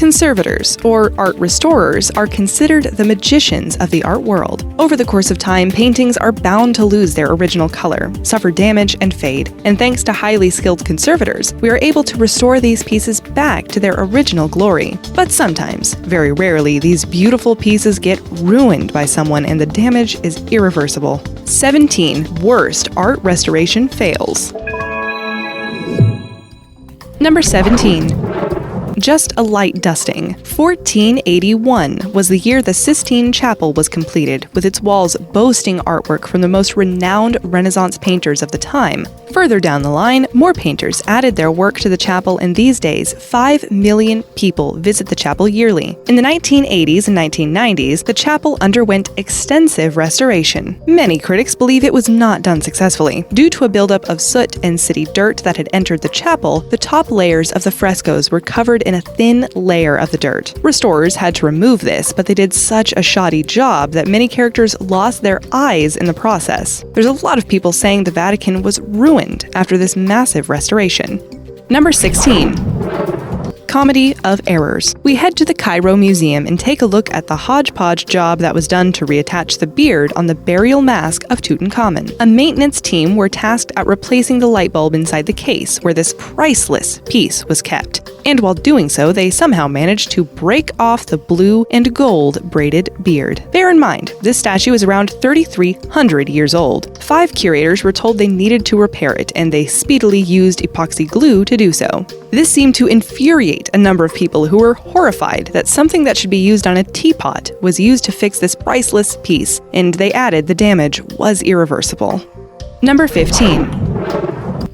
Conservators, or art restorers, are considered the magicians of the art world. Over the course of time, paintings are bound to lose their original color, suffer damage, and fade, and thanks to highly skilled conservators, we are able to restore these pieces back to their original glory. But sometimes, very rarely, these beautiful pieces get ruined by someone and the damage is irreversible. 17 worst art restoration fails. Number 17. Just a light dusting. 1481 was the year the Sistine Chapel was completed, with its walls boasting artwork from the most renowned Renaissance painters of the time. Further down the line, more painters added their work to the chapel, and these days, 5 million people visit the chapel yearly. In the 1980s and 1990s, the chapel underwent extensive restoration. Many critics believe it was not done successfully. Due to a buildup of soot and city dirt that had entered the chapel, the top layers of the frescoes were covered in a thin layer of the dirt. Restorers had to remove this, but they did such a shoddy job that many characters lost their eyes in the process. There's a lot of people saying the Vatican was ruined after this massive restoration. Number 16. Comedy of Errors. We head to the Cairo Museum and take a look at the hodgepodge job that was done to reattach the beard on the burial mask of Tutankhamun. A maintenance team were tasked at replacing the light bulb inside the case where this priceless piece was kept. And while doing so, they somehow managed to break off the blue and gold braided beard. Bear in mind, this statue is around 3,300 years old. 5 curators were told they needed to repair it, and they speedily used epoxy glue to do so. This seemed to infuriate a number of people who were horrified that something that should be used on a teapot was used to fix this priceless piece, and they added the damage was irreversible. Number 15.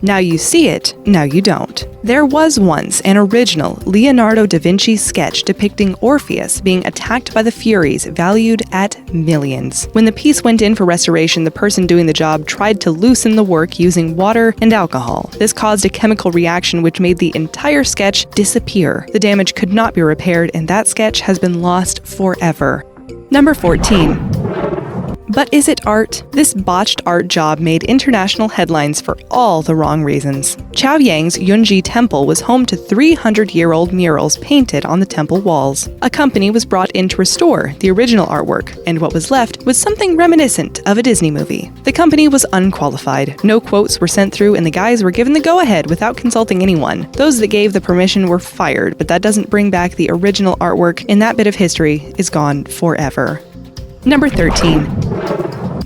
Now you see it, now you don't. There was once an original Leonardo da Vinci sketch depicting Orpheus being attacked by the Furies valued at millions. When the piece went in for restoration, the person doing the job tried to loosen the work using water and alcohol. This caused a chemical reaction which made the entire sketch disappear. The damage could not be repaired, and that sketch has been lost forever. Number 14. But is it art? This botched art job made international headlines for all the wrong reasons. Chaoyang's Yunji Temple was home to 300-year-old murals painted on the temple walls. A company was brought in to restore the original artwork, and what was left was something reminiscent of a Disney movie. The company was unqualified. No quotes were sent through, and the guys were given the go-ahead without consulting anyone. Those that gave the permission were fired, but that doesn't bring back the original artwork, and that bit of history is gone forever. Number 13.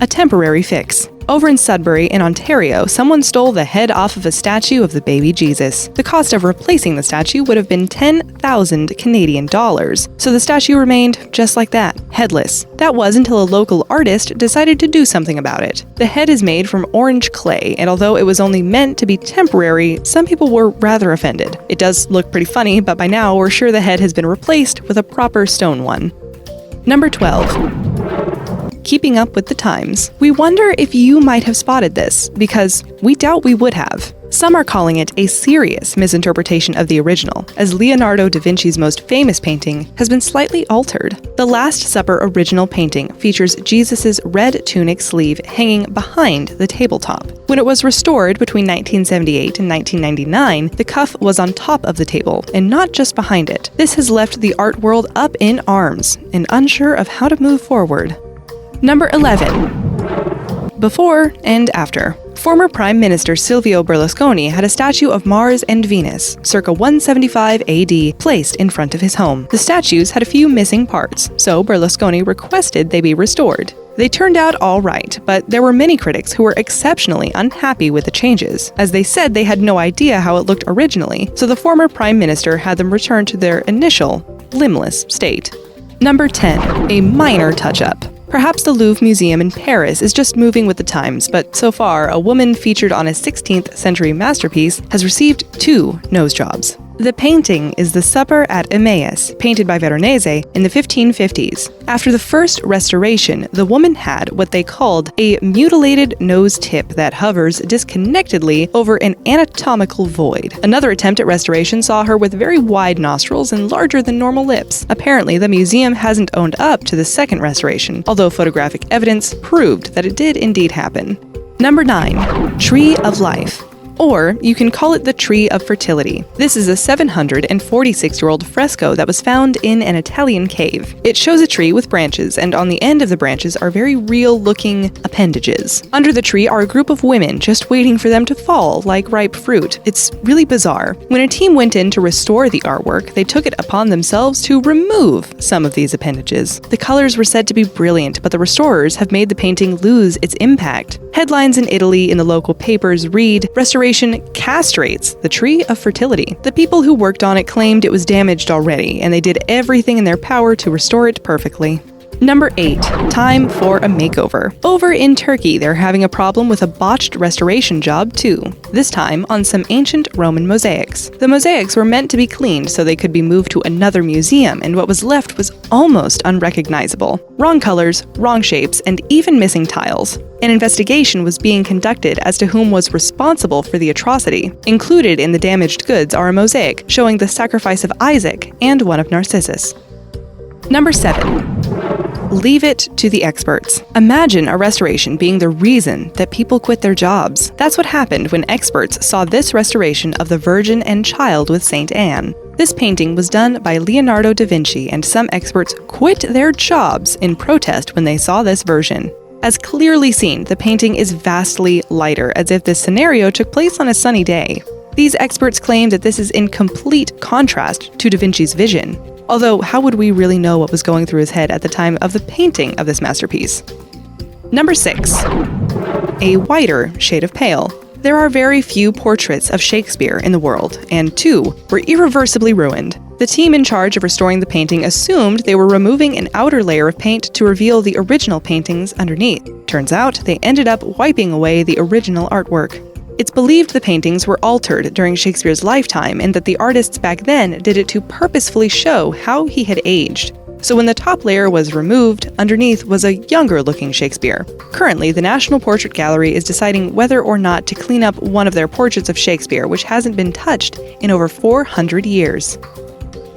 A temporary fix. Over in Sudbury in Ontario, someone stole the head off of a statue of the baby Jesus. The cost of replacing the statue would have been 10,000 Canadian dollars, so the statue remained just like that, headless. That was until a local artist decided to do something about it. The head is made from orange clay, and although it was only meant to be temporary, some people were rather offended. It does look pretty funny, but by now we're sure the head has been replaced with a proper stone one. Number 12. Keeping up with the times. We wonder if you might have spotted this, because we doubt we would have. Some are calling it a serious misinterpretation of the original, as Leonardo da Vinci's most famous painting has been slightly altered. The Last Supper original painting features Jesus' red tunic sleeve hanging behind the tabletop. When it was restored between 1978 and 1999, the cuff was on top of the table, and not just behind it. This has left the art world up in arms, and unsure of how to move forward. Number 11. Before and after. Former Prime Minister Silvio Berlusconi had a statue of Mars and Venus, circa 175 AD, placed in front of his home. The statues had a few missing parts, so Berlusconi requested they be restored. They turned out all right, but there were many critics who were exceptionally unhappy with the changes, as they said they had no idea how it looked originally, so the former Prime Minister had them returned to their initial, limbless state. Number 10. A minor touch-up. Perhaps the Louvre Museum in Paris is just moving with the times, but so far, a woman featured on a 16th century masterpiece has received 2 nose jobs. The painting is the Supper at Emmaus, painted by Veronese in the 1550s. After the first restoration, the woman had what they called a mutilated nose tip that hovers disconnectedly over an anatomical void. Another attempt at restoration saw her with very wide nostrils and larger than normal lips. Apparently, the museum hasn't owned up to the second restoration, although photographic evidence proved that it did indeed happen. Number 9. Tree of Life. Or you can call it the Tree of Fertility. This is a 746-year-old fresco that was found in an Italian cave. It shows a tree with branches, and on the end of the branches are very real-looking appendages. Under the tree are a group of women just waiting for them to fall like ripe fruit. It's really bizarre. When a team went in to restore the artwork, they took it upon themselves to remove some of these appendages. The colors were said to be brilliant, but the restorers have made the painting lose its impact. Headlines in Italy in the local papers read, "Restoration castrates the Tree of Fertility." The people who worked on it claimed it was damaged already, and they did everything in their power to restore it perfectly. Number 8. Time for a makeover. Over in Turkey, they're having a problem with a botched restoration job too, this time on some ancient Roman mosaics. The mosaics were meant to be cleaned so they could be moved to another museum, and what was left was almost unrecognizable. Wrong colors, wrong shapes, and even missing tiles. An investigation was being conducted as to whom was responsible for the atrocity. Included in the damaged goods are a mosaic showing the sacrifice of Isaac and one of Narcissus. Number 7. Leave it to the experts. Imagine a restoration being the reason that people quit their jobs. That's what happened when experts saw this restoration of the Virgin and Child with Saint Anne. This painting was done by Leonardo da Vinci, and some experts quit their jobs in protest when they saw this version. As clearly seen, the painting is vastly lighter, as if this scenario took place on a sunny day. These experts claim that this is in complete contrast to da Vinci's vision. Although, how would we really know what was going through his head at the time of the painting of this masterpiece? Number 6. A whiter shade of pale. There are very few portraits of Shakespeare in the world, and 2 were irreversibly ruined. The team in charge of restoring the painting assumed they were removing an outer layer of paint to reveal the original paintings underneath. Turns out, they ended up wiping away the original artwork. It's believed the paintings were altered during Shakespeare's lifetime, and that the artists back then did it to purposefully show how he had aged. So when the top layer was removed, underneath was a younger-looking Shakespeare. Currently, the National Portrait Gallery is deciding whether or not to clean up one of their portraits of Shakespeare, which hasn't been touched in over 400 years.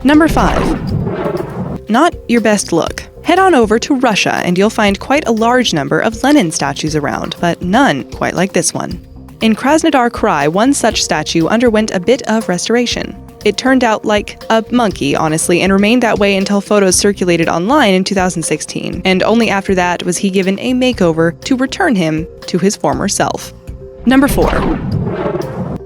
Number 5. Not your best look. Head on over to Russia and you'll find quite a large number of Lenin statues around, but none quite like this one. In Krasnodar Krai, one such statue underwent a bit of restoration. It turned out like a monkey, honestly, and remained that way until photos circulated online in 2016, and only after that was he given a makeover to return him to his former self. Number 4.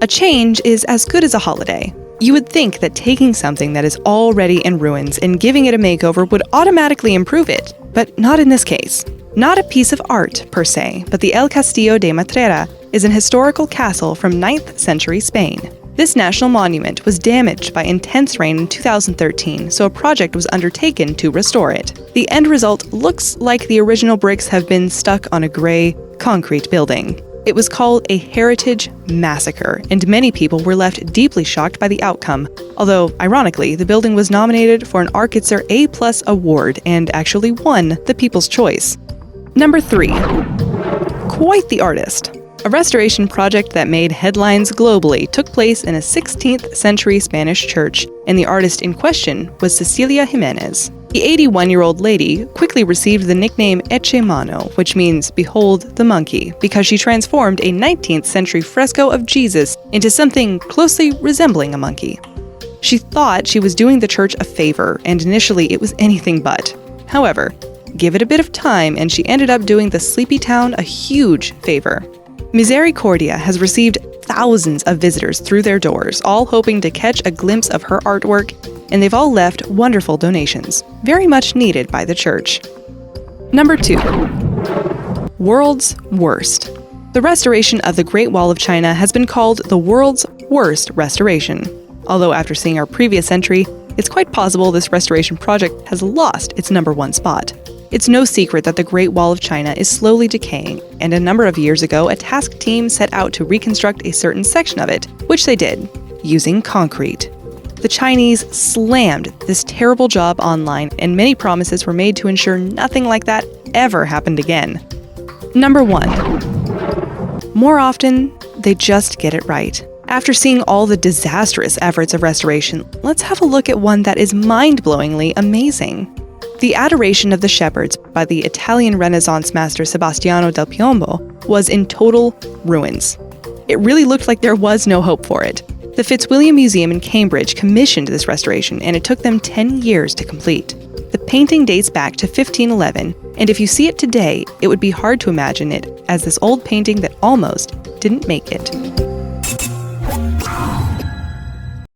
A change is as good as a holiday. You would think that taking something that is already in ruins and giving it a makeover would automatically improve it, but not in this case. Not a piece of art, per se, but the El Castillo de Matrera is an historical castle from 9th century Spain. This national monument was damaged by intense rain in 2013, so a project was undertaken to restore it. The end result looks like the original bricks have been stuck on a gray, concrete building. It was called a heritage massacre, and many people were left deeply shocked by the outcome, although, ironically, the building was nominated for an Architzer A+ award and actually won the People's Choice. Number 3. Quite the artist. A restoration project that made headlines globally took place in a 16th century Spanish church, and the artist in question was Cecilia Jimenez. The 81-year-old lady quickly received the nickname Eche Mano, which means behold the monkey, because she transformed a 19th century fresco of Jesus into something closely resembling a monkey. She thought she was doing the church a favor, and initially it was anything but. However, give it a bit of time and she ended up doing the sleepy town a huge favor. Misericordia has received thousands of visitors through their doors, all hoping to catch a glimpse of her artwork, and they've all left wonderful donations, very much needed by the church. Number 2. World's worst. The restoration of the Great Wall of China has been called the world's worst restoration. Although after seeing our previous entry, it's quite possible this restoration project has lost its number 1 spot. It's no secret that the Great Wall of China is slowly decaying, and a number of years ago, a task team set out to reconstruct a certain section of it, which they did, using concrete. The Chinese slammed this terrible job online, and many promises were made to ensure nothing like that ever happened again. Number 1. More often, they just get it right. After seeing all the disastrous efforts of restoration, let's have a look at one that is mind-blowingly amazing. The Adoration of the Shepherds by the Italian Renaissance master Sebastiano del Piombo was in total ruins. It really looked like there was no hope for it. The Fitzwilliam Museum in Cambridge commissioned this restoration, and it took them 10 years to complete. The painting dates back to 1511, and if you see it today, it would be hard to imagine it as this old painting that almost didn't make it.